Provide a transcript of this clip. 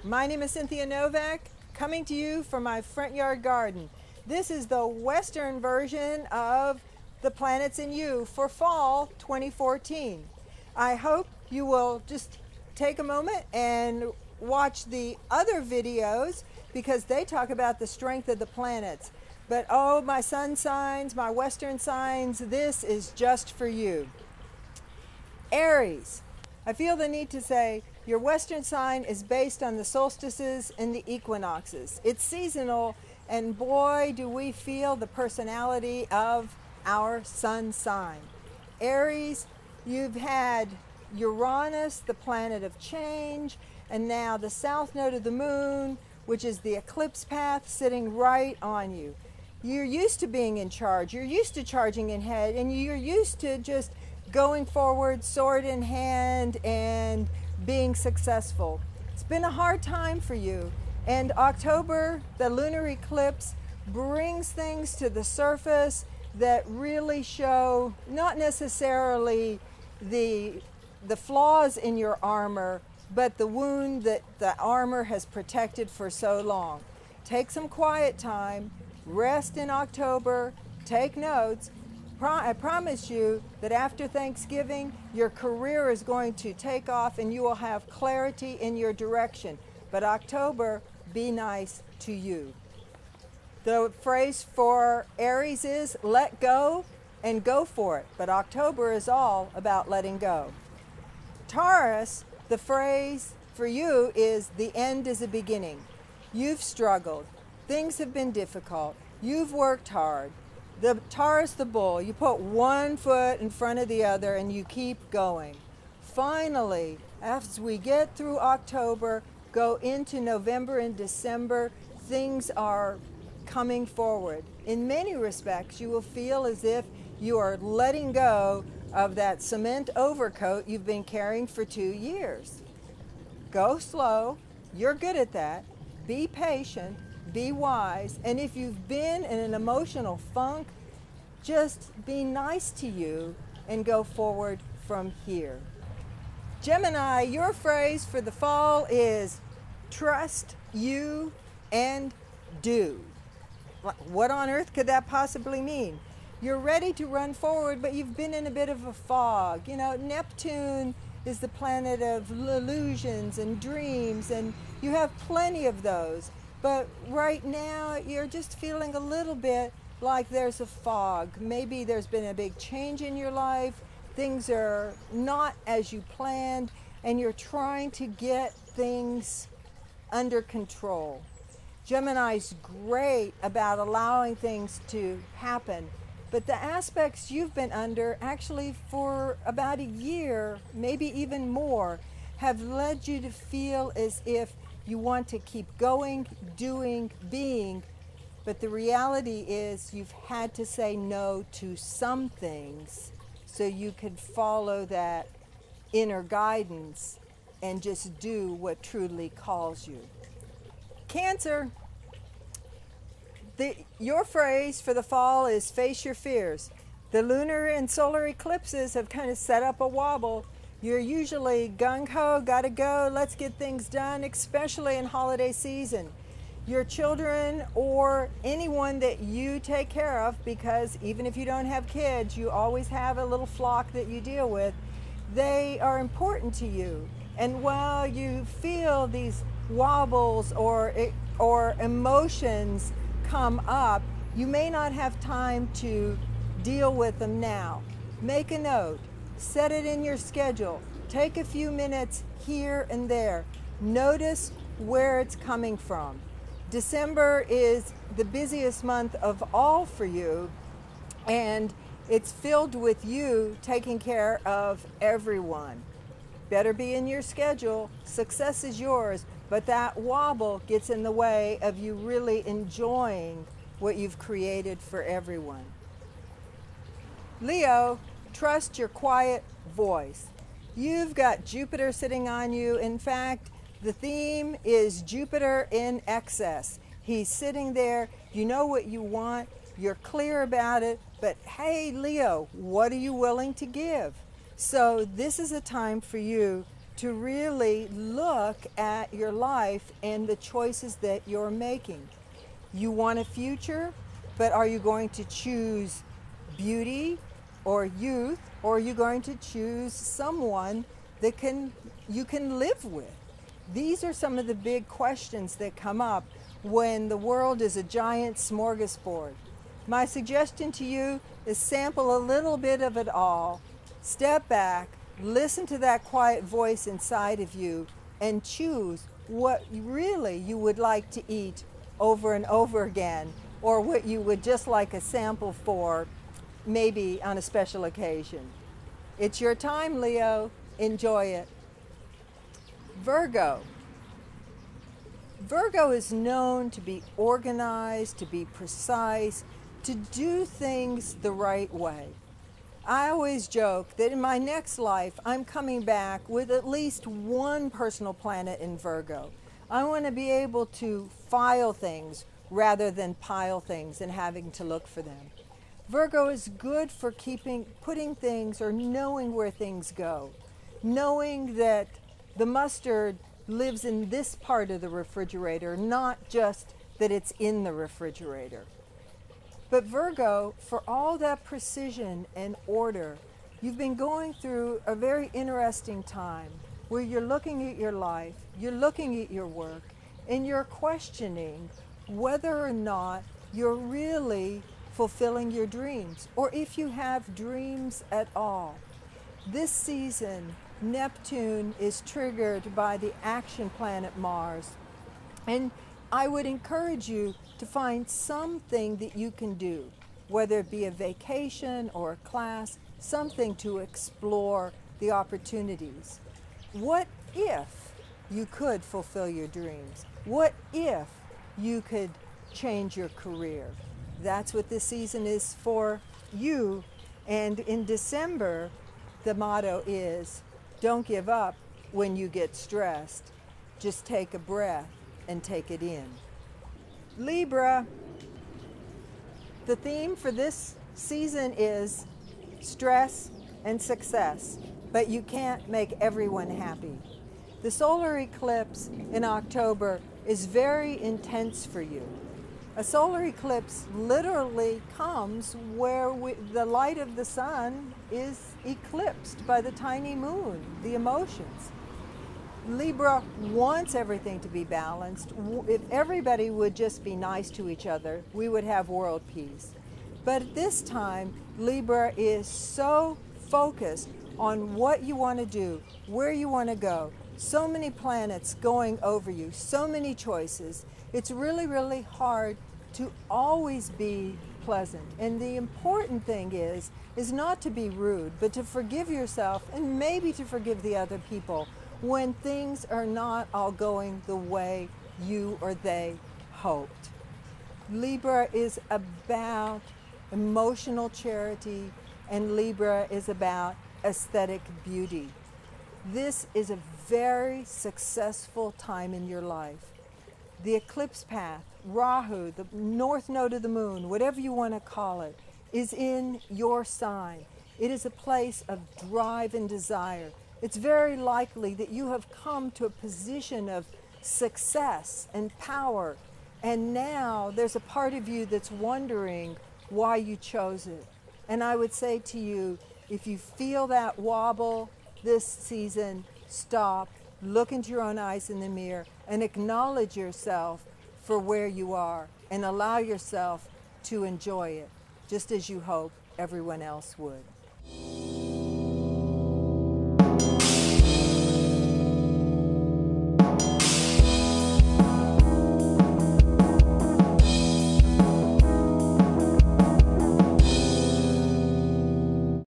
My name is Cynthia Novak, coming to you from my front yard garden. This is the Western version of the planets in you for fall 2014. I hope you will just take a moment and watch the other videos because they talk about the strength of the planets. But oh, my sun signs, my Western signs, this is just for you. Aries. I feel the need to say your Western sign is based on the solstices and the equinoxes. It's seasonal, and boy, do we feel the personality of our sun sign. Aries, you've had Uranus, the planet of change, and now the south node of the moon, which is the eclipse path, sitting right on you. You're used to being in charge. You're used to charging ahead, and you're used to just going forward, sword in hand, and being successful. It's been a hard time for you. And October, the lunar eclipse, brings things to the surface that really show not necessarily the flaws in your armor, but the wound that the armor has protected for so long. Take some quiet time, rest in October, take notes. I promise you that after Thanksgiving, your career is going to take off and you will have clarity in your direction. But October, be nice to you. The phrase for Aries is let go and go for it. But October is all about letting go. Taurus, the phrase for you is the end is a beginning. You've struggled. Things have been difficult. You've worked hard. The Taurus, the bull, you put one foot in front of the other and you keep going. Finally, as we get through October, go into November and December, things are coming forward. In many respects, you will feel as if you are letting go of that cement overcoat you've been carrying for 2 years. Go slow. You're good at that. Be patient. Be wise, and if you've been in an emotional funk, just be nice to you and go forward from here. Gemini, your phrase for the fall is trust you and do. What on earth could that possibly mean? You're ready to run forward, but you've been in a bit of a fog. You know, Neptune is the planet of illusions and dreams, and you have plenty of those. But right now, you're just feeling a little bit like there's a fog. Maybe there's been a big change in your life. Things are not as you planned, and you're trying to get things under control. Gemini's great about allowing things to happen, but the aspects you've been under actually for about a year, maybe even more, have led you to feel as if you want to keep going, doing, being, but the reality is you've had to say no to some things so you could follow that inner guidance and just do what truly calls you. Cancer, your phrase for the fall is face your fears. The lunar and solar eclipses have kind of set up a wobble. You're usually gung-ho, gotta go, let's get things done, especially in holiday season. Your children or anyone that you take care of, because even if you don't have kids, you always have a little flock that you deal with, they are important to you. And while you feel these wobbles or emotions come up, you may not have time to deal with them now. Make a note. Set it in your schedule. Take a few minutes here and there. Notice where it's coming from. December is the busiest month of all for you, and it's filled with you taking care of everyone. Better be in your schedule. Success is yours, but that wobble gets in the way of you really enjoying what you've created for everyone. Leo, trust your quiet voice. You've got Jupiter sitting on you. In fact, the theme is Jupiter in excess. He's sitting there. You know what you want. You're clear about it. But hey, Leo, what are you willing to give? So this is a time for you to really look at your life and the choices that you're making. You want a future, but are you going to choose beauty or youth, or are you going to choose someone that you can live with? These are some of the big questions that come up when the world is a giant smorgasbord. My suggestion to you is sample a little bit of it all. Step back, listen to that quiet voice inside of you, and choose what really you would like to eat over and over again, or what you would just like a sample for, maybe on a special occasion. It's your time, Leo. Enjoy it. Virgo. Virgo is known to be organized, to be precise, to do things the right way. I always joke that in my next life, I'm coming back with at least one personal planet in Virgo. I want to be able to file things rather than pile things and having to look for them. Virgo is good for putting things or knowing where things go, knowing that the mustard lives in this part of the refrigerator, not just that it's in the refrigerator. But Virgo, for all that precision and order, you've been going through a very interesting time where you're looking at your life, you're looking at your work, and you're questioning whether or not you're really fulfilling your dreams, or if you have dreams at all. This season, Neptune is triggered by the action planet Mars, and I would encourage you to find something that you can do, whether it be a vacation or a class, something to explore the opportunities. What if you could fulfill your dreams? What if you could change your career? That's what this season is for you. And in December, the motto is, don't give up when you get stressed. Just take a breath and take it in. Libra, the theme for this season is stress and success, but you can't make everyone happy. The solar eclipse in October is very intense for you. A solar eclipse literally comes where the light of the sun is eclipsed by the tiny moon, the emotions. Libra wants everything to be balanced. If everybody would just be nice to each other, we would have world peace. But at this time, Libra is so focused on what you want to do, where you want to go. So many planets going over you, so many choices. It's really, really hard to always be pleasant. And the important thing is not to be rude, but to forgive yourself and maybe to forgive the other people when things are not all going the way you or they hoped. Libra is about emotional charity, and Libra is about aesthetic beauty. This is a very successful time in your life. The eclipse path, Rahu, the north node of the moon, whatever you want to call it, is in your sign. It is a place of drive and desire. It's very likely that you have come to a position of success and power, and now there's a part of you that's wondering why you chose it. And I would say to you, if you feel that wobble this season, stop, look into your own eyes in the mirror, and acknowledge yourself for where you are, and allow yourself to enjoy it, just as you hope everyone else would.